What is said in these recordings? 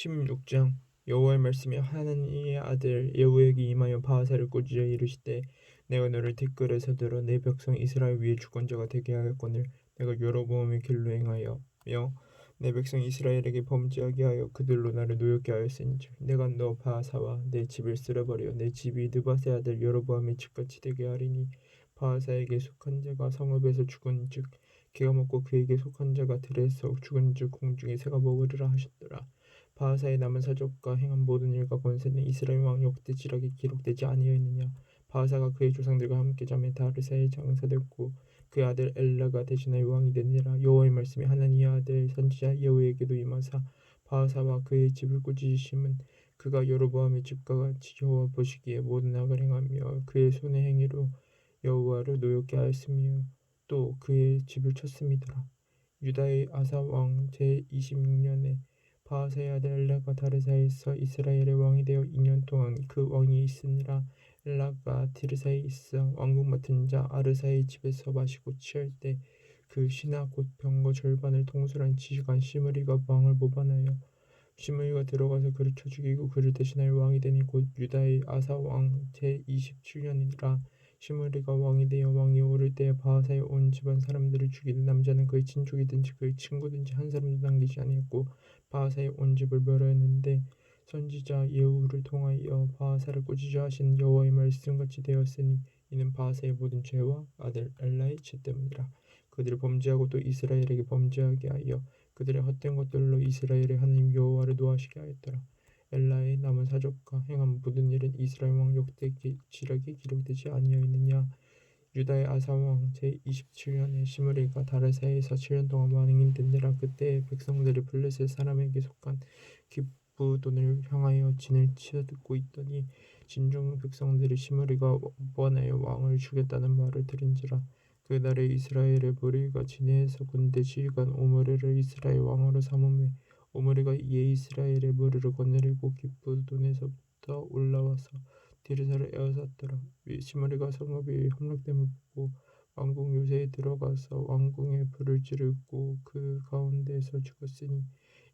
16장. 여호와의 말씀이 하나님의 아들 예후에게 임하여 바하사를 꾸짖어 이르시되, 내가 너를 티끌에서 들어 내 백성 이스라엘 위에 주권자가 되게 하였거늘 내가 여로보암의 길로 행하여 내 백성 이스라엘에게 범죄하게 하여 그들로 나를 노엽게 하였으니즉 내가 너 바하사와 내 집을 쓸어버려 내 집이 느밧의 아들 여로보암의 집같이 되게 하리니, 바하사에게 속한 자가 성읍에서 죽은즉 개가 먹고 그에게 속한 자가 들에서 죽은즉 공중의 새가 먹으리라 하셨더라. 바하사의 남은 사적과 행한 모든 일과 권세는 이스라엘 왕 역대지락에 기록되지 아니하였느냐. 바하사가 그의 조상들과 함께 잠에 다르사에 장사되었고 그의 아들 엘라가 대신하여 왕이 되니라. 여호와의 말씀이 하나니의 아들 선지자 예후에게도 임하사 바하사와 그의 집을 꾸짖으심은, 그가 여로보암의 집과 같이 여호와 보시기에 모든 악을 행하며 그의 손의 행위로 여호와를 노엽게 하였으며 또 그의 집을 쳤음이더라. 유다의 아사 왕 제26년에 바하사의 아들 엘라가 다르사에서 이스라엘의 왕이 되어 2년 동안 그 왕이 있으니라. 엘라가 디르사에 있어 왕궁 맡은 자 아르사의 집에서 마시고 취할 때 그 신하 곧 병거 절반을 통솔한 지휘관 시므리가 왕을 모반하여 시므리가 들어가서 그를 쳐 죽이고 그를 대신하여 왕이 되니 곧 유다의 아사 왕 제27년이라. 시므리가 왕이 되어 왕이 오를 때에 바하사의 온 집안 사람들을 죽이는 남자는 그의 친족이든지 그의 친구든지 한 사람도 남기지 아니했고 바하사의 온 집을 멸하였는데, 선지자 예후를 통하여 바하사를 꾸짖어 하신 여호와의 말씀같이 되었으니 이는 바하사의 모든 죄와 아들 엘라의 죄 때문이라. 그들을 범죄하고 또 이스라엘에게 범죄하게 하여 그들의 헛된 것들로 이스라엘의 하나님 여호와를 노하시게 하였더라. 엘라의 남은 사적과 행한 모든 일은 이스라엘 왕 역대기록에 기록되지 아니하였느냐. 유다의 아사 왕 제27년에 시므리가 다르사에서 7년 동안 왕이 되니라. 그때 백성들이 블레셋 사람에게 속한 기브돈을 향하여 진을 치닫고 있더니 진중 백성들이 시므리가 원하여 왕을 죽였다는 말을 들은지라. 그날에 이스라엘의 무리가 진해에서 군대 지휘관 오므리를 이스라엘 왕으로 삼음에, 오므리가 이에 이스라엘의 무리를 거느리고 기브돈에서부터 올라와서 디르사를 에워쌌더라. 시므리가 성읍이 함락됨을 보고 왕궁 요새에 들어가서 왕궁에 불을 지르고 그 가운데서 죽었으니,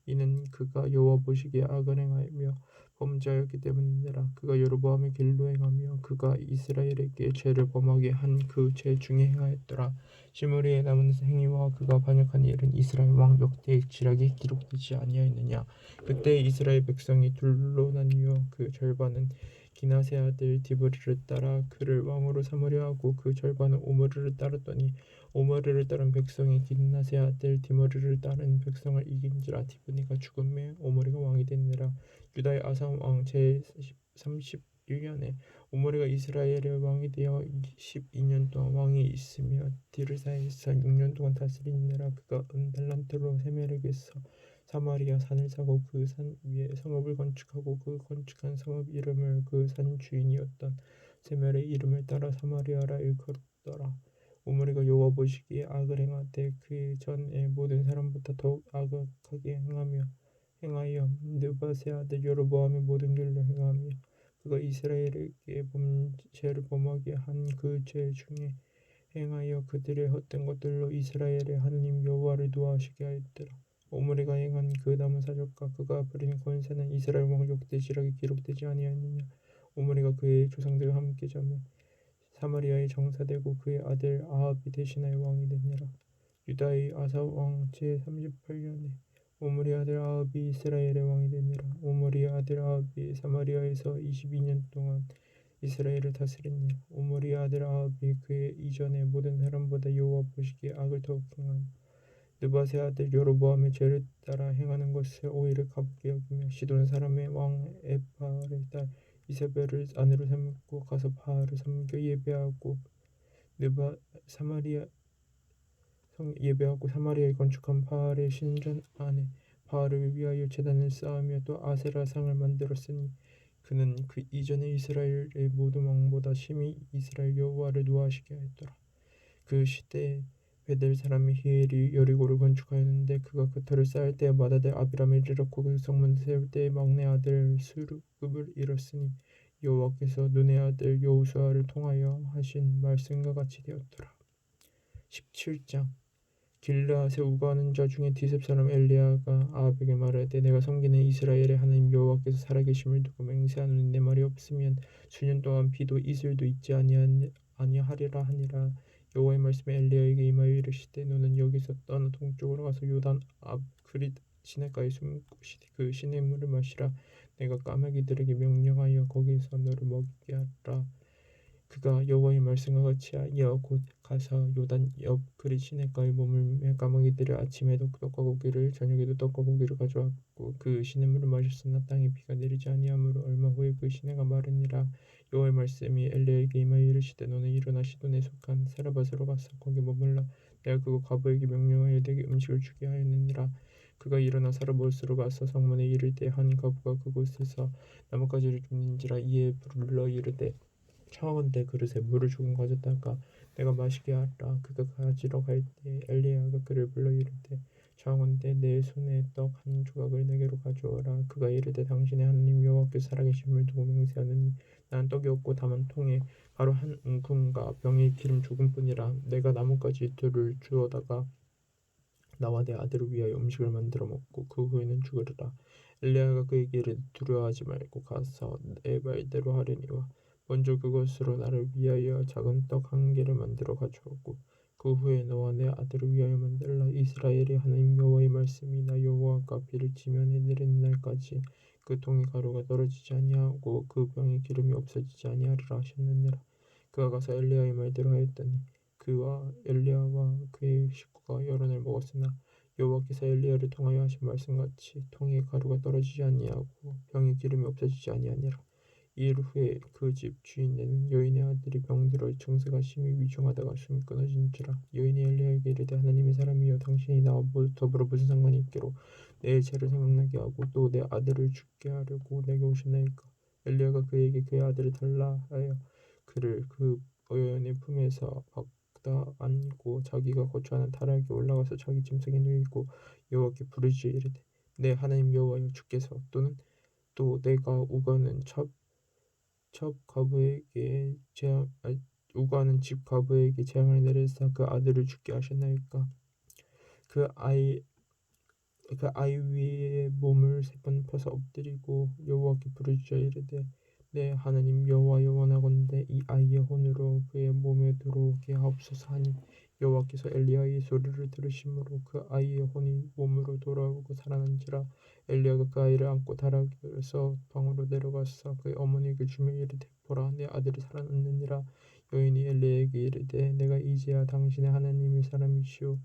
이는 그가 여호와 보시기에 악을 행하며 범죄하였기 때문이니라. 그가 여로보암의 길로 행하며 그가 이스라엘에게 죄를 범하게 한 그 죄 중에 행하였더라. 시므리의 남은 행위와 그가 반역한 일은 이스라엘 왕 역대의 지략에 기록되지 아니하였느냐. 그때 이스라엘 백성이 둘로 나뉘어 그 절반은 기낫의 아들 디브리를 따라 그를 왕으로 삼으려 하고 그 절반은 오므리를 따랐더니, 오므리를 따른 백성이 기낫의 아들 디므리를 따른 백성을 이긴지라. 디브니가 죽음에 오므리가 왕이 되니라. 유다의 아사 왕 제31년에 오므리가 이스라엘의 왕이 되어 12년 동안 왕이 있으며 디르사에서 6년 동안 다스리니라. 그가 달란트로 세멜에게서 사마리아 산을 사고 그 산 위에 성읍을 건축하고 그 건축한 성읍 이름을 그 산 주인이었던 세멜의 이름을 따라 사마리아라 일컬었더라. 오므리가 여호와 보시기에 악을 행하되 그 전에 모든 사람보다 더욱 악하게 행하여 느밧의 아들 여로보암의 모든 길로 행하며 그가 이스라엘에게 죄를 범하게 한 그 죄 중에 행하여 그들의 헛된 것들로 이스라엘의 하나님 여호와를 노하시게 하였더라. 오므리가 행한 그 남은 사적과 그가 부린 권세는 이스라엘 왕 역대지락에 기록되지 아니하였느냐. 오므리가 그의 조상들과 함께 잠에 사마리아에 정사되고 그의 아들 아합이 대신하여 왕이 되니라. 유다의 아사 왕 제38년에 오므리 아들 아합이 이스라엘의 왕이 되니라. 오므리의 아들 아합이 사마리아에서 22년 동안 이스라엘을 다스리니라. 오므리의 아들 아합이 그의 이전의 모든 사람보다 여호와 보시기에 악을 더욱 행하며 느밧의 아들 여로보암의 죄를 따라 행하는 것을 오히려 가볍게 여기며 시돈 사람의 왕 에바의 딸 이세벨을 아내로 삼고 가서 바알을 섬겨 예배하고 사마리아에 건축한 바알의 신전 안에 바알을 위하여 제단을 쌓으며 또 아세라상을 만들었으니, 그는 그 이전에 이스라엘의 모든 왕보다 심히 이스라엘 여호와를 노하시게 하였더라. 그 시대에 베델 사람 히엘이 여리고를 건축하였는데 그가 그 터를 쌓을 때에 맏아들 아비람을 잃었고 그 성문을 세울 때에 막내 아들 수르급을 잃었으니, 여호와께서 눈의 아들 여호수아를 통하여 하신 말씀과 같이 되었더라. 17장. 길르앗에 우거하는 자 중에 디셉 사람 엘리야가 아합에게 말하되 내가 섬기는 이스라엘의 하나님 여호와께서 살아계심을 두고 맹세하노니 내 말이 없으면 수년 동안 비도 이슬도 있지 아니하리라 하니라. 여호와의 말씀이 엘리야에게 임하여 이르시되 너는 여기서 떠나 동쪽으로 가서 요단 앞 그릿 시냇가에 숨고 그 시냇물을 마시라. 내가 까마귀들에게 명령하여 거기서 너를 먹이게 하라. 그가 여호와의 말씀과 같이 하여 곧 가서 요단 옆 그릿 시냇가에 머물매 까마귀들이 아침에도 떡과 고기를 저녁에도 떡과 고기를 가져왔고 그 시냇물을 마셨으나 땅에 비가 내리지 아니하므로 얼마 후에 그 시내가 마르니라. 여호와의 말씀이 엘리야에게 임하여 이르시되 너는 일어나 시돈에 속한 사르밧으로 가서 거기 머물라. 내가 그곳 과부에게 명령하여 내게 음식을 주게 하였느니라. 그가 일어나 사르밧으로 가서 성문에 이르되 한 과부가 그곳에서 나뭇가지를 줍는지라. 이에 불러 이르되 청하건대 그릇에 물을 조금 가져다가 내가 마시게 하라. 그가 가지러 갈 때 엘리야가 그를 불러 이르되 청하건대 내 손에 떡 한 조각을 내게로 가져오라. 그가 이르되 당신의 하나님 여호와께서 살아계심을 두고 맹세하느니 나는 떡이 없고 다만 통에 가루 한 움큼과 병에 기름 조금뿐이라. 내가 나뭇가지 둘을 주워다가 나와 내 아들을 위하여 음식을 만들어 먹고 그 후에는 죽으리라. 엘리야가 그에게 이르되 두려워하지 말고 가서 내 말대로 하려니와 먼저 그것으로 나를 위하여 작은 떡 한 개를 만들어 가져오고 그 후에 너와 내 아들을 위하여 만들라. 이스라엘의 하나님 여호와의 말씀이 나 여호와가 비를 지면에 내리는 날까지 그 통에 가루가 떨어지지 아니하고 그 병에 기름이 없어지지 아니하리라 하셨느니라. 그가 가서 엘리야의 말대로 하였더니 그와 엘리야와 그의 식구가 여러 날 먹었으나 여호와께서 엘리야를 통하여 하신 말씀같이 통에 가루가 떨어지지 아니하고 병에 기름이 없어지지 아니하니라. 이일 후에 그 집 주인네는 여인의 아들이 병들어 증세가 심히 위중하다가 숨이 끊어진지라. 여인이 엘리야에게 이르되 하나님의 사람이여 당신이 나와 더불어 무슨 상관이 있기로 내 죄를 생각나게 하고 또 내 아들을 죽게 하려고 내게 오셨나이까. 엘리야가 그에게 그의 아들을 달라 하여 그를 그 여인의 품에서 박다 안고 자기가 거주하는 타락에 올라가서 자기 짐승에 누이고 여호와께 부르짖어 이르되 내 하나님 여호와여 주께서 또는 또 내가 우거하는 우거하는 집 과부에게 재앙을 내리사 그 아들을 죽게 하셨나이까. 그 아이 위에 몸을 세 번 펴서 엎드리고 여호와께 부르짖어 이르되 내 하나님 여호와여 원하건대 이 아이의 혼으로 그의 몸에 들어오게 하옵소서 하니 여호와께서 엘리야의 소리를 들으심으로 그 아이의 혼이 몸으로 돌아오고 살아난지라. 엘리야가 그 아이를 안고 다락에서 방으로 내려가서 그의 어머니에게 주며 이르되 보라 내 아들이 살아났느니라. 여인이 엘리야에게 이르되 내가 이제야 당신의 하나님의 사람이시오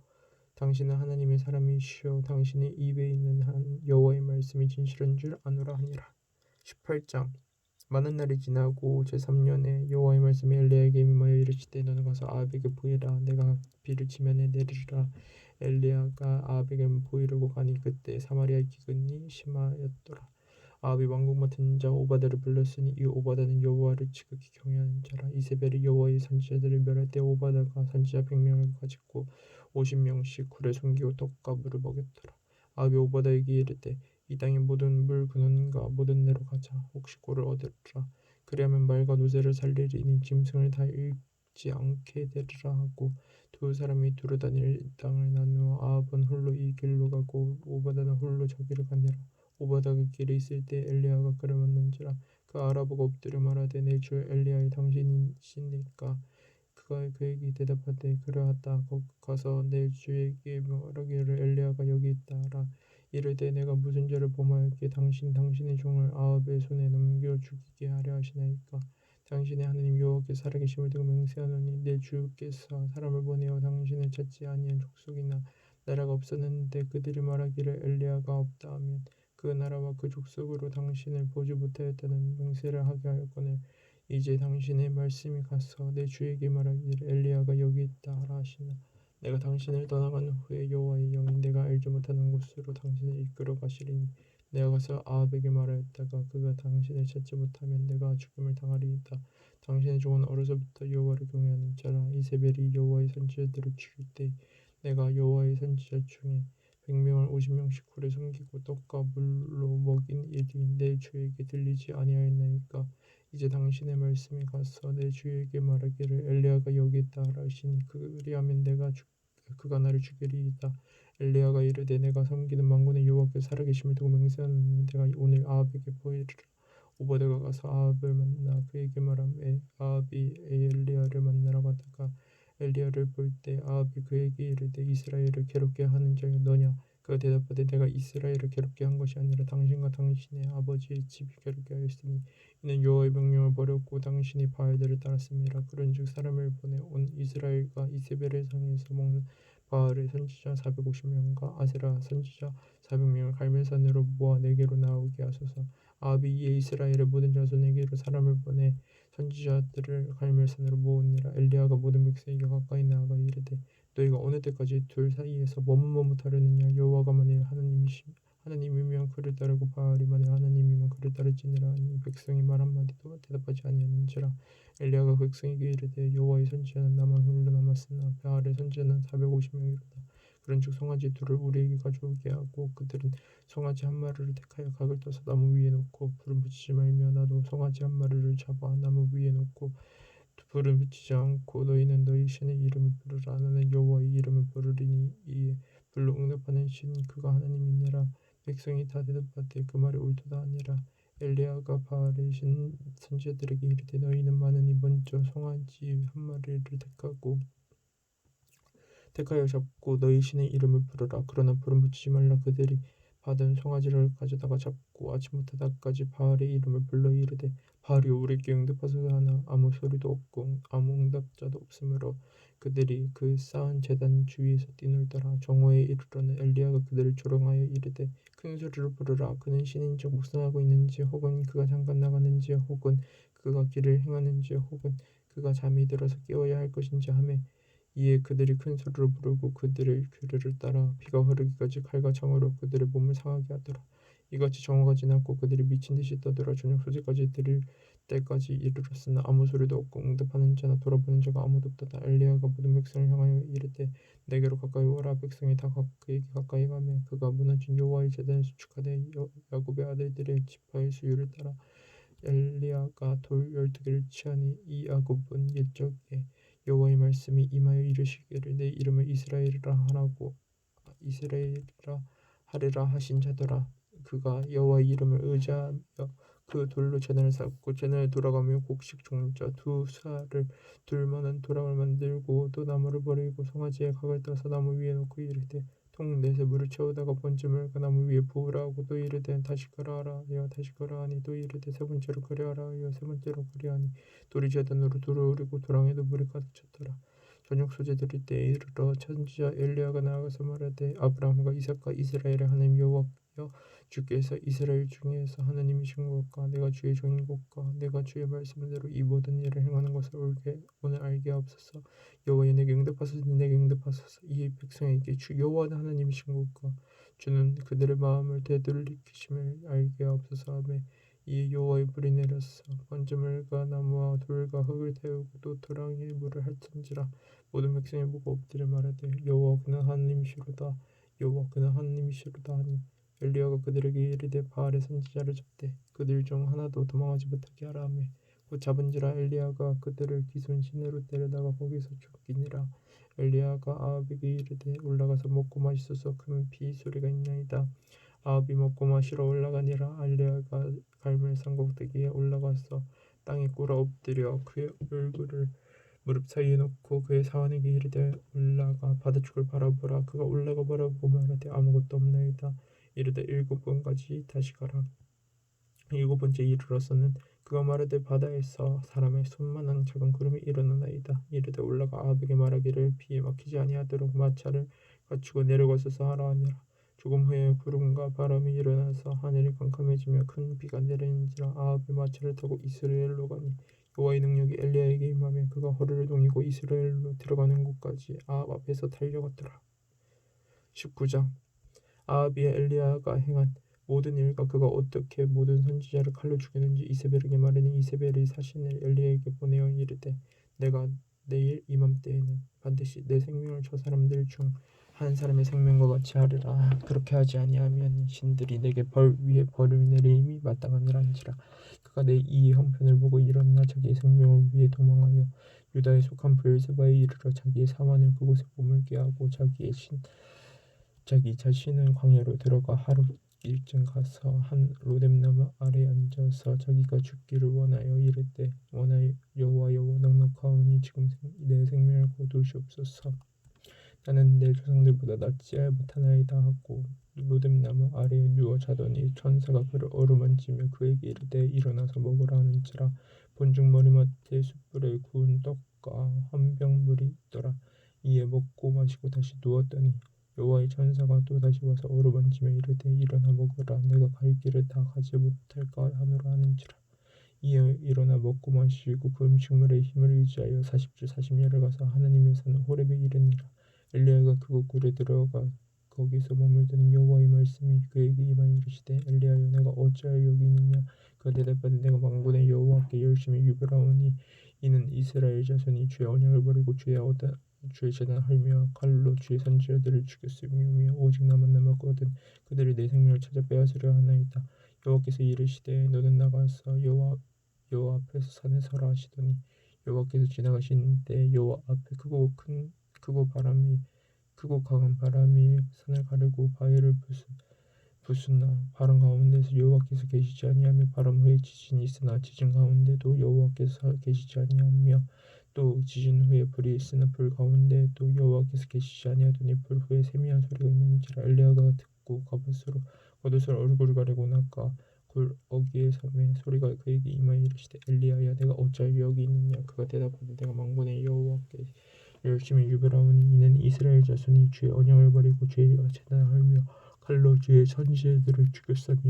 당신의 입에 있는 한 여호와의 말씀이 진실한 줄 아노라 하니라. 18장. 많은 날이 지나고 제3년에 여호와의 말씀이 엘리야에게 임하여 이르시되 너는 가서 아합에게 보이라. 내가 비를 지면에 내리리라. 엘리야가 아합에게 보이려고 가니 그때 사마리아의 기근이 심하였더라. 아합이 왕궁 맡은 자 오바다를 불렀으니 이 오바다는 여호와를 지극히 경외하는 자라. 이세벨이 여호와의 선지자들을 멸할 때 오바다가 선지자 100명을 가지고 50명씩 굴에 숨기고 떡과 물을 먹였더라. 아합이 오바다에게 이르되 이 땅의 모든 물 근원과 모든 데로 가자. 혹시 꼴을 얻으리라. 그리하면 말과 노새를 살리리니 짐승을 다 잃지 않게 되리라 하고 두 사람이 두루 다닐 땅을 나누어 아합은 홀로 이 길로 가고 오바다는 홀로 저 길을 가니라. 오바다가 길에 있을 때 엘리야가 그를 만난지라. 그 알아보고 엎드려 말하되 내 주 엘리야의 당신이시니까. 그가 그에게 대답하되 그러하다. 가서 내 주에게 말하기를 엘리야가 여기 있다라. 이르되 내가 무슨 죄를 범하였기에 당신의 종을 아합의 손에 넘겨 죽이게 하려 하시나이까. 당신의 하나님 여호와께서 살아계심을 두고 맹세하노니 내 주께서 사람을 보내어 당신을 찾지 아니한 족속이나 나라가 없었는데 그들이 말하기를 엘리야가 없다 하면 그 나라와 그 족속으로 당신을 보지 못하였다는 맹세를 하게 하였거늘 이제 당신의 말씀이 가서 내 주에게 말하기를 엘리야가 여기 있다 하라 하시나. 내가 당신을 떠나간 후에 여호와의 영이 내가 알지 못하는 곳으로 당신을 이끌어 가시리니 내가 가서 아합에게 말하였다가 그가 당신을 찾지 못하면 내가 죽임을 당하리이다. 당신의 종은 어려서부터 여호와를 경외하는 자라. 이세벨이 여호와의 선지자들을 죽일 때 내가 여호와의 선지자 중에 100명을 50명씩 굴에 숨기고 떡과 물로 먹인 일이 내 주에게 들리지 아니하였나이까. 이제 당신의 말씀이 가서 내 주에게 말하기를 엘리야가 여기 있다 하라 하시니 그리하면 내가 그가 나를 죽이리이다. 엘리야가 이르되 내가 섬기는 만군의 여호와께서 살아계심을 두고 맹세하노니 내가 오늘 아합에게 보이리라. 오바댜가 가서 아합을 만나 그에게 말하매 아합이 엘리야를 만나러 가다가 엘리야를 볼 때 아합이 그에게 이르되 이스라엘을 괴롭게 하는 자여 너냐. 그가 대답하되 내가 이스라엘을 괴롭게 한 것이 아니라 당신과 당신의 아버지의 집이 괴롭게 하였으니 이는 여호와의 명령을 버렸고 당신이 바알들을 따랐음이라. 그런즉 사람을 보내 온 이스라엘과 이세벨의 상에서 먹는 바알의 선지자 450명과 아세라 선지자 400명을 갈멜산으로 모아 내게로 나오게 하소서. 아합이 이에 이스라엘의 모든 자손에게로 사람을 보내 선지자들을 갈멜산으로 모으니라. 엘리야가 모든 백성에게 가까이 나아가 이르되 너희가 어느 때까지 둘 사이에서 머뭇머뭇하려느냐. 여호와가 만일 하나님이면 그를 따르고 바알이 만일 하나님이면 그를 따를지니라 하니 백성이 말 한마디도 대답하지 아니하는지라. 엘리야가 그 백성에게 이르되 여호와의 선지자는 나만 홀로 남았으나 바알의 선지자는 450명이로다. 그런즉 송아지 둘을 우리에게 가져오게 하고 그들은 송아지 한 마리를 택하여 각을 떠서 나무 위에 놓고 불은 붙이지 말며 나도 송아지 한 마리를 잡아 나무 위에 놓고 불은 붙이지 않고 너희는 너희 신의 이름을 부르라. 나는 여호와의 이름을 부르리니 이에 불로 응답하는 신 그가 하나님이니라. 백성이 다 대답하되 그 말이 옳도다 하니라. 엘리야가 바알의 선지자들에게 이르되 너희는 많으니 먼저 송아지 한 마리를 택하여 잡고 너희 신의 이름을 부르라. 그러나 불은 붙이지 말라. 그들이 받은 송아지를 가져다가 잡고 아침부터 낮까지 바알의 이름을 불러 이르되 바알이 우리에게 응답하소서 하나 아무 소리도 없고 아무 응답자도 없으므로 그들이 그 쌓은 제단 주위에서 뛰놀더라. 정오에 이르러는 엘리야가 그들을 조롱하여 이르되 큰 소리로 부르라. 그는 신인즉 묵상하고 있는지 혹은 그가 잠깐 나갔는지 혹은 그가 길을 행하는지 혹은 그가 잠이 들어서 깨어야 할 것인지 하매 이에 그들이 큰 소리로 부르고 그들의 규례를 따라 비가 흐르기까지 칼과 창으로 그들의 몸을 상하게 하더라. 이같이 정오가 지났고 그들이 미친 듯이 떠들어 저녁 소재까지 들을 때까지 이르렀으나 아무 소리도 없고 응답하는 자나 돌아보는 자가 아무도 없더라. 엘리야가 모든 백성을 향하여 이르되 내게로 가까이 오라. 백성이 다 그에게 가까이 가매 그가 무너진 여호와의 제단을 수축하되 야곱의 아들들의 지파의 수유를 따라 엘리야가 돌 12개를 취하니 이 야곱은 옛적에 여호와의 말씀이 임하여 이르시기를 내 이름을 이스라엘이라 하리라 하신 자더라. 그가 여호와의 이름을 의지하며 그 돌로 제단을 쌓고 제단을 돌아가며 곡식 종자 두 쌀을 둘 만한 도랑을 만들고 또 나무를 버리고 송아지의 각을 따서 나무 위에 놓고 이르되 통 넷에 물을 채우다가 번짐을 그 나무 위에 부으라 하고 또 이르되 다시 그러하라 하여 다시 그러하니 또 이르되 세 번째로 그리하라 하여 세 번째로 그리하니 돌이 제단으로 두루오르고 도랑에도 물이 가득 찼더라. 저녁 소재 드릴 때에 이르러 선지자 엘리야가 나아가서 말하되 아브라함과 이삭과 이스라엘의 하나님 여호와여 주께서 이스라엘 중에서 하나님이신 것과 내가 주의 종인 것과 내가 주의 말씀대로 이 모든 일을 행하는 것을 오늘 알게 하옵소서. 여호와여 내게 응답하소서 내게 응답하소서. 이 백성에게 주 여호와는 하나님이신 것과 주는 그들의 마음을 되돌이키심을 알게 하옵소서 하며 이에 여호와의 불이 내려서 번제물과 나무와 돌과 흙을 태우고 또 도랑에 물을 핥은지라. 모든 백성이 보고 엎드려 말하되 여호와 그는 하나님이시로다 여호와 그는 하나님이시로다 하니 엘리야가 그들에게 이르되 바알의 선지자를 잡되 그들 중 하나도 도망하지 못하게 하라 하며 곧 잡은지라. 엘리야가 그들을 기손 시내로 데려다가 거기서 죽이니라. 엘리야가 아합에게 이르되 올라가서 먹고 마시소서. 큰 피 소리가 있나이다. 아합이 먹고 마시러 올라가니라. 엘리야가 갈멜산 꼭대기에 올라가서 땅에 꿇어 엎드려 그의 얼굴을 무릎 사이에 놓고 그의 사환에게 이르되 올라가 바다축을 바라보라. 그가 올라가 바라보고 말하되 아무것도 없나이다. 이르되 7번까지 다시 가라. 7번째 이르러서는 그가 말하되 바다에서 사람의 손만한 작은 구름이 일어나나이다. 이르되 올라가 아합에게 말하기를 비에 막히지 아니하도록 마차를 갖추고 내려가소서 하라 하니라. 조금 후에 구름과 바람이 일어나서 하늘이 캄캄해지며 큰 비가 내리는지라. 아합이 마차를 타고 이스라엘로 가니 여호와의 능력이 엘리야에게 임하며 그가 허리를 동이고 이스라엘로 들어가는 곳까지 아합 앞에서 달려갔더라. 19장 아합이 엘리야가 행한 모든 일과 그가 어떻게 모든 선지자를 칼로 죽였는지 이세벨에게 말하니 이세벨이 사신을 엘리야에게 보내어 이르되 내가 내일 이맘때에는 반드시 내 생명을 저 사람들 중 한 사람의 생명과 같이 하리라. 그렇게 하지 아니하면 신들이 내게 벌 위에 벌을 내림이 마땅하니라 한지라. 그가 내 이 형편을 보고 일어나 자기의 생명을 위해 도망하여 유다에 속한 브엘세바에 이르러 자기의 사환을 그곳에 머물게 하고 자기 자신은 광야로 들어가 하루 일쯤 가서 한 로뎀나무 아래 앉아서 자기가 죽기를 원하여 이르되 원하여 여호와 넉넉하오니 지금 내 생명을 거두시옵소서. 나는 내 조상들보다 낫지 못하나이다 하고 로뎀나무 아래에 누워 자더니 천사가 그를 어루만지며 그에게 이르되 일어나서 먹으라 하는지라. 본즉 머리맡에 숯불에 구운 떡과 한 병 물이 있더라. 이에 먹고 마시고 다시 누웠더니 여호와의 천사가 또 다시 와서 어루만지며 이르되 일어나 먹으라. 내가 갈 길을 다 가지 못할까 하노라 하는지라. 이에 일어나 먹고 마시고 그 음식물의 힘을 의지하여 40주 40년을 가서 하나님의 산 호렙에 이르니라. 엘리야가 그곳 굴에 들어가 거기서 머물더니 여호와의 말씀이 그에게 임하여 이르시되 엘리야여 내가 어찌하여 여기 있느냐. 그가 대답하되 내가 만군의 여호와께 열심히 유별하오니 이는 이스라엘 자손이 주의 언약을 버리고 주의 재단을 헐며 칼로 주의 선지자들을 죽였음이오며 오직 나만 남았거든 그들이 내 생명을 찾아 빼앗으려 하나이다. 여호와께서 이르시되 너는 나가서 여호와 앞에서 산에 서라 하시더니 여호와께서 지나가시는 때 여호와 앞에 크고 강한 바람이 산을 가르고 바위를 부수나 바람 가운데서 여호와께서 계시지 아니하며 바람 후에 지진이 있으나 지진 가운데도 여호와께서 계시지 아니하며 또 지진 후에 불이 있으나 불 가운데도 여호와께서 계시지 아니하더니 불 후에 세미한 소리가 있는지라. 엘리야가 듣고 겉옷으로 얼굴을 가리고 나가 어귀에 섬에 소리가 그에게 임하여 이르시되 엘리야야 내가 어찌하여 여기 있느냐. 그가 대답하되 내가 만군의 여호와께 열심히 유별하오니 이는 이스라엘 자손이 주의 언약을 버리고 주의 재단을 헐며 칼로 주의 선지자들을 죽였으며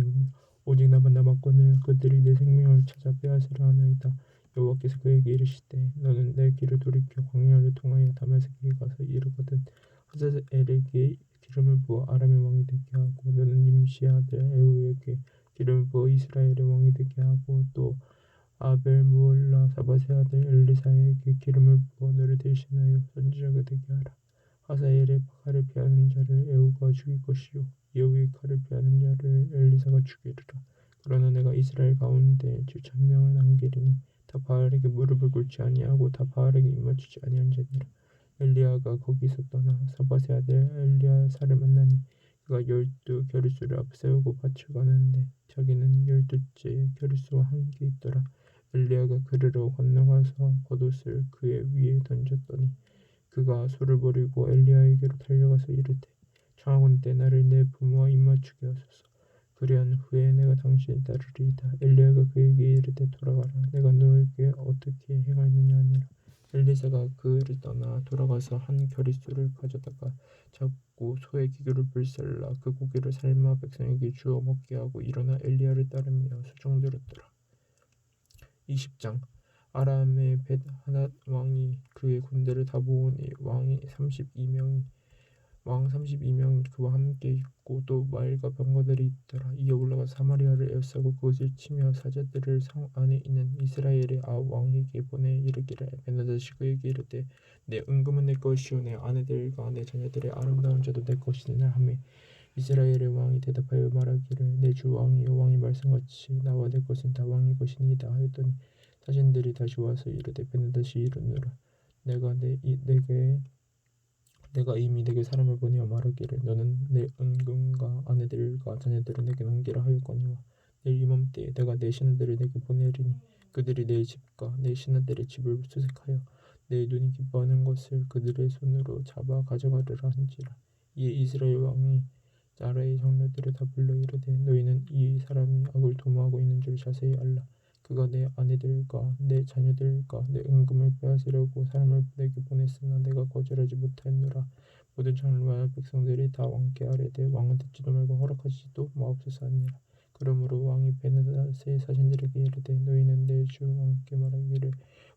오직 나만 남았거늘 그들이 내 생명을 찾아 빼앗으려 하나이다. 여호와께서 그에게 이르시되 너는 내 길을 돌이켜 광야를 통하여 다메섹에 가서 이르거든 하자엘에게 기름을 부어 아람의 왕이 되게 하고 너는 nim시의 아들 에후에게 기름을 부어 이스라엘의 왕이 되게 하고 또 아벨 무올라 사밧의 아들 엘리사에게 기름을 부어 너를 대신하여 선지자가 되게 하라. 하사엘의 칼을 피하는 자를 에후가 죽일 것이요 예후의 칼을 피하는 자를 엘리사가 죽이리라. 그러나 내가 이스라엘 가운데 7,000명을 남기리니 다 바알에게 무릎을 꿇지 아니하고 다 바알에게 입맞추지 아니한 자니라. 엘리야가 거기서 떠나 사밧의 아들 엘리야사를 만나니 그가 12겨루수를 앞세우고 밭을 가는데 자기는 12째 겨루수와 함께 있더라. 엘리야가 그르러 건너가서 겉옷을 그의 위에 던졌더니 그가 소를 버리고 엘리야에게로 달려가서 이르되 청하건대 나를 내 부모와 입맞추게 하소서. 그리한 후에 내가 당신을 따르리이다. 엘리야가 그에게 이르되 돌아가라. 내가 너에게 어떻게 행하였느냐 하니라. 엘리사가 그를 떠나 돌아가서 한 겨릿수를 가져다가 잡고 소의 기교를 불살라 그 고기를 삶아 백성에게 주어 먹게 하고 일어나 엘리야를 따르며 수종들었더라. 20장 아람의 벳하닷 왕이 그의 군대를 다 모으니 왕 32명이 그와 함께 있고 또 말과 병거들이 있더라. 이에 올라가서 사마리아를 에워싸고 그것을 치며 사자들을 성 안에 있는 이스라엘의 왕에게 보내 이르기를 베나다시 그에게 이르되 내 은금은 내 것이요 내 아내들과 내 자녀들의 아름다운 자도 내 것이니라 하매 이스라엘의 왕이 대답하여 말하기를 내 주 왕이여 왕이 말씀같이 나와 내 것은 다 왕의 것이니이다 하였더니 사신들이 다시 와서 이르되 베나다시 이르노라. 내가 이미 내게 사람을 보내어 말하기를 너는 내 은금과 아내들과 자녀들을 내게 넘기라 하였거니와 내일 이맘때에 내가 내 신하들을 내게 보내리니 그들이 내 집과 내 신하들의 집을 수색하여 내 눈이 기뻐하는 것을 그들의 손으로 잡아 가져가리라 한지라. 이에 이스라엘 왕이 나라의 장로들을 다 불러 이르되 너희는 이 사람이 악을 도모하고 있는 줄 자세히 알라. 그가 내 아내들과 내 자녀들과 내 은금을 빼앗으려고 사람을 내게 보냈으나 내가 거절하지 못하였노라. 모든 장로와 백성들이 다 왕께 아뢰되 왕은 듣지도 말고 허락하시지도 마옵소서 하니라. 그러므로 왕이 베나닷의 사신들에게 이르되 너희는 내 주 왕께 말하기를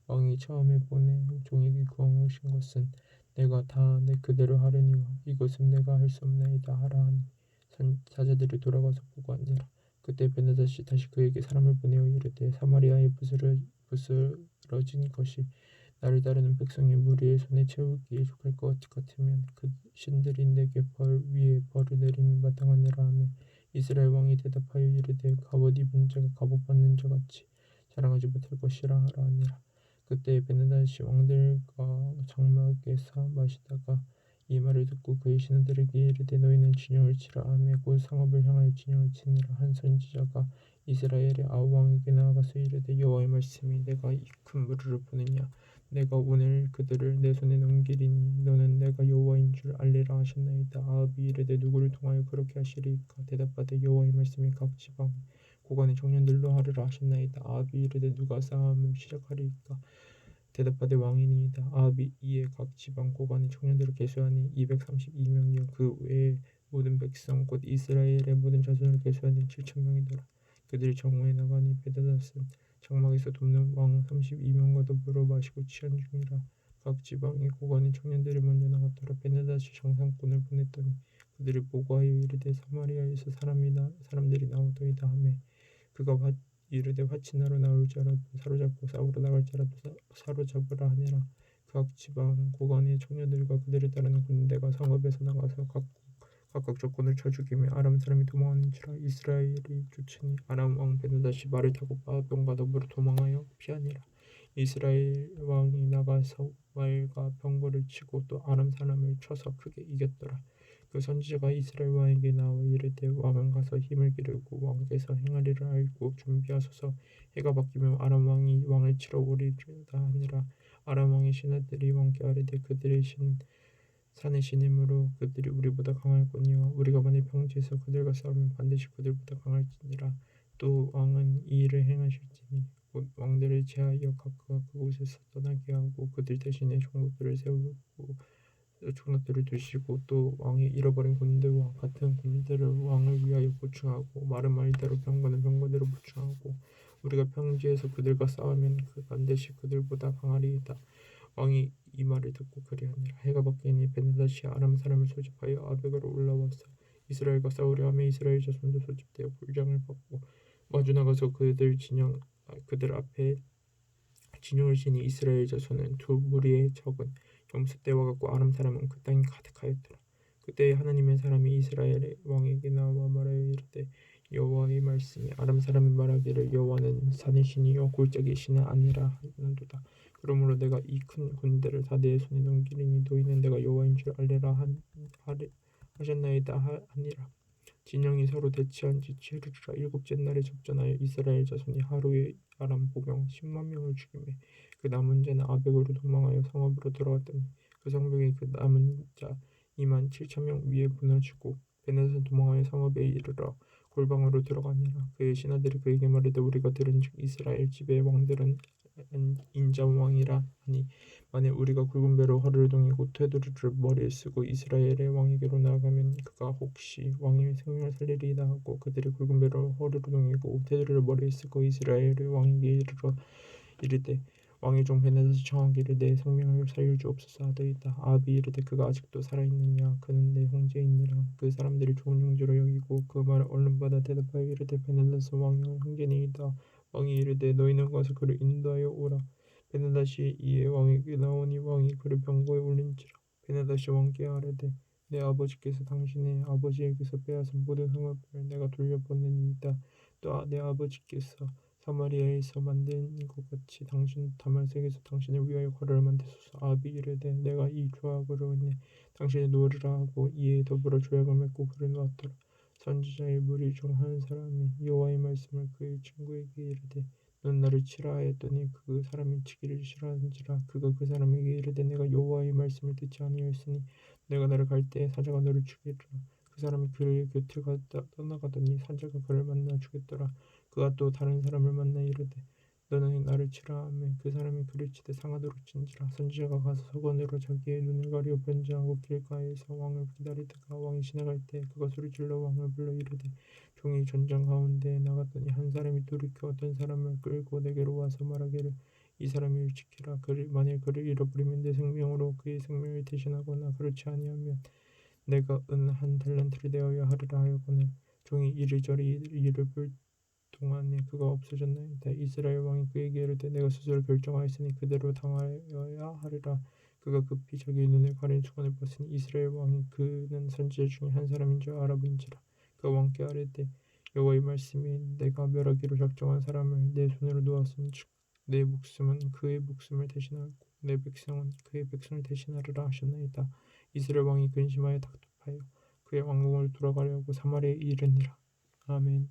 왕이 처음에 보내 종에게 구하신 것은 내가 다 그대로 하려니와 이것은 내가 할 수 없나이다 하라 하니 사자들이 돌아가서 보고하니라. 그때 베나닷이 다시 그에게 사람을 보내어 이르되 사마리아에 부스러진 것이 나를 따르는 백성의 무리의 손에 채우기에 족할 것 같으면 그 신들이 내게 벌 위에 벌을 내림이 마땅하니라 하며 이스라엘 왕이 대답하여 이르되 갑옷 입은 자가 갑옷 받는 자 같이 자랑하지 못할 것이라 하라 하니라. 그때 베느다시 왕들과 장막에서 마시다가 이 말을 듣고 그의 신하들에게 이르되 너희는 진영을 치라 하며 곧 성읍을 향하여 진영을 치니라. 한 선지자가 이스라엘의 아합 왕에게 나아가서 이르되 여호와의 말씀이 내가 이 큰 무리를 보느냐 내가 오늘 그들을 내 손에 넘기리니 너는 내가 여호와인 줄 알리라 하셨나이다. 아합이 이르되 누구를 통하여 그렇게 하시리까. 대답하되 여호와의 말씀이 각 지방 고관의 청년들로 하리라 하셨나이다. 아합이 이르되 누가 싸움을 시작하리까. 대답하되 왕이니이다. 아합이 이에 각 지방 고관의 청년들을 계수하니 232명이요 그 외에 모든 백성 곧 이스라엘의 모든 자손을 계수하니 7,000명이더라. 그들이 정오에 나가니 베드다스는 장막에서 돕는 왕 32명과 더불어 마시고 취한 중이라. 각 지방의 고관의 청년들이 먼저 나갔더라. 베드다시 장상꾼을 보냈더니 그들이 보고하여 이르되 사마리아에서 사람들이 나오더이다 하매 그가 이르되 화친하러 나올 자라도 사로잡고 싸우러 나갈 자라도 사로잡으라 하니라. 각 지방 고관의 청년들과 그들을 따르는 군대가 성읍에서 나가서 각각 적군을 쳐 죽이며 아람 사람이 도망하는지라. 이스라엘이 쫓으니 아람 왕 베느다시 말을 타고 바병과 더불어 도망하여 피하니라. 이스라엘 왕이 나가서 말과 병거를 치고 또 아람 사람을 쳐서 크게 이겼더라. 그 선지자가 이스라엘 왕에게 나와 이르되 왕은 가서 힘을 기르고 왕께서 행하리를 알고 준비하소서. 해가 바뀌면 아람 왕이 왕을 치러 오리리다 하니라. 아람 왕의 신하들이 왕께 아뢰되 그들의 신 산의 신임으로 그들이 우리보다 강할거니와 우리가 만일 평지에서 그들과 싸우면 반드시 그들보다 강할지니라. 또 왕은 이 일을 행하실지니 곧 왕들을 제하여 각각 그곳에서 떠나게 하고 그들 대신에 총독들을 세우고 총독들을 두시고 또 왕이 잃어버린 군대와 같은 군대를 왕을 위하여 보충하고 말은 말대로 병거는 병거대로 보충하고 우리가 평지에서 그들과 싸우면 그 반드시 그들보다 강하리이다. 왕이 이 말을 듣고 그리하니라. 해가 바뀌니 베느다시 아람 사람을 소집하여 아벡으로 올라와서 이스라엘과 싸우려 하며 이스라엘 자손도 소집되어 굴장을 받고 마주 나가서 그들 앞에 진영을 치니 이스라엘 자손은 두 무리의 적은 염소 떼와 같고 아람 사람은 그 땅이 가득하였더라. 그때 하나님의 사람이 이스라엘의 왕에게 나와 말하여 이르되 여호와의 말씀이 아람 사람이 말하기를 여호와는 산의 신이요 골짜기의 신은 아니라 하는도다. 그러므로 내가 이 큰 군대를 다 내 손에 넘기리니 너희는 내가 여호와인 줄 알리라 하셨나이다 하니라. 진영이 서로 대치한 지 7일이라. 일곱째 날에 접전하여 이스라엘 자손이 하루에 아람 보병 10만 명을 죽이매 그 남은 자는 아벡으로 도망하여 성읍으로 들어왔더니 그 성벽이 그 남은 자 2만 7천 명 위에 무너지고 베넷은 도망하여 성읍에 이르러 골방으로 들어가니라. 그의 신하들이 그에게 말하되 우리가 들은즉 이스라엘 집의 왕들은 인자왕이라 하니 만일 우리가 굵은 배로 허리를 동이고 테두리를 머리에 쓰고 이스라엘의 왕에게로 나아가면 그가 혹시 왕의 생명을 살리리이다 하고 그들이 굵은 배로 허리를 동이고 테두리를 머리에 쓰고 이스라엘의 왕에게 이르러 이르되 왕의 종 베냐다시 청하기를 내 생명을 살려주옵소서 하더이다. 아합이 이르되 그가 아직도 살아있느냐 그는 내 형제이니라. 그 사람들이 좋은 형제로 여기고 그 말을 얼른 받아 대답하여 이르되 베냐다시 왕의 형제니이다. 왕이 이르되 너희는 가서 그를 인도하여 오라. 베냐다시 이에 왕에게 나오니 왕이 그를 병거에 올린지라. 베냐다시 왕께 아뢰되 내 아버지께서 당신의 아버지에게서 빼앗은 모든 성읍을 내가 돌려보내니이다. 또 내 아버지께서 사마리아에서 만든 것 같이 당신 다말섹에서 당신을 위하여 거리를 만드소서. 아합이 이르되 내가 이 조약으로 인해 당신을 놓으리라 하고 이에 더불어 조약을 맺고 그를 놓았더라. 선지자의 무리 중 한 사람이 여호와의 말씀을 그의 친구에게 이르되 넌 나를 치라 하였더니 그 사람이 치기를 싫어하는지라. 그가 그 사람에게 이르되 내가 여호와의 말씀을 듣지 아니하였으니 내가 나를 갈 때에 사자가 너를 죽이리라. 그 사람이 그의 곁을 떠나가더니 사자가 그를 만나 죽였더라. 그가 또 다른 사람을 만나 이르되 너는 나를 치라 하매 그 사람이 그를 치되 상하도록 친지라. 선지자가 가서 서건으로 자기의 눈을 가리어 변장하고 길가에서 왕을 기다리다가 왕이 지나갈 때 그가 소리질러 왕을 불러 이르되 종이 전장 가운데에 나갔더니 한 사람이 돌이켜 어떤 사람을 끌고 내게로 와서 말하기를 이 사람을 지키라. 만일 그를 잃어버리면 내 생명으로 그의 생명을 대신하거나 그렇지 아니하면 내가 은 한 달란트를 내어야 하리라 하였거늘 종이 이리저리 이를 볼 동안에 그가 없어졌나이다. 이스라엘 왕이 그에게 이르되 내가 스스로 결정하였으니 그대로 당하여야 하리라. 그가 급히 자기의 눈을 가린 수건을 벗으니 이스라엘 왕이 그는 선지자 중에 한 사람인 줄 알아본지라. 그가 왕께 아뢰되 여호와의 말씀이 내가 멸하기로 작정한 사람을 내 손으로 놓았음즉 내 목숨은 그의 목숨을 대신하고 내 백성은 그의 백성을 대신하리라 하셨나이다. 이스라엘 왕이 근심하여 닥급하여 그의 왕궁을 돌아가려 하고 사마리아에 이르니라. 아멘.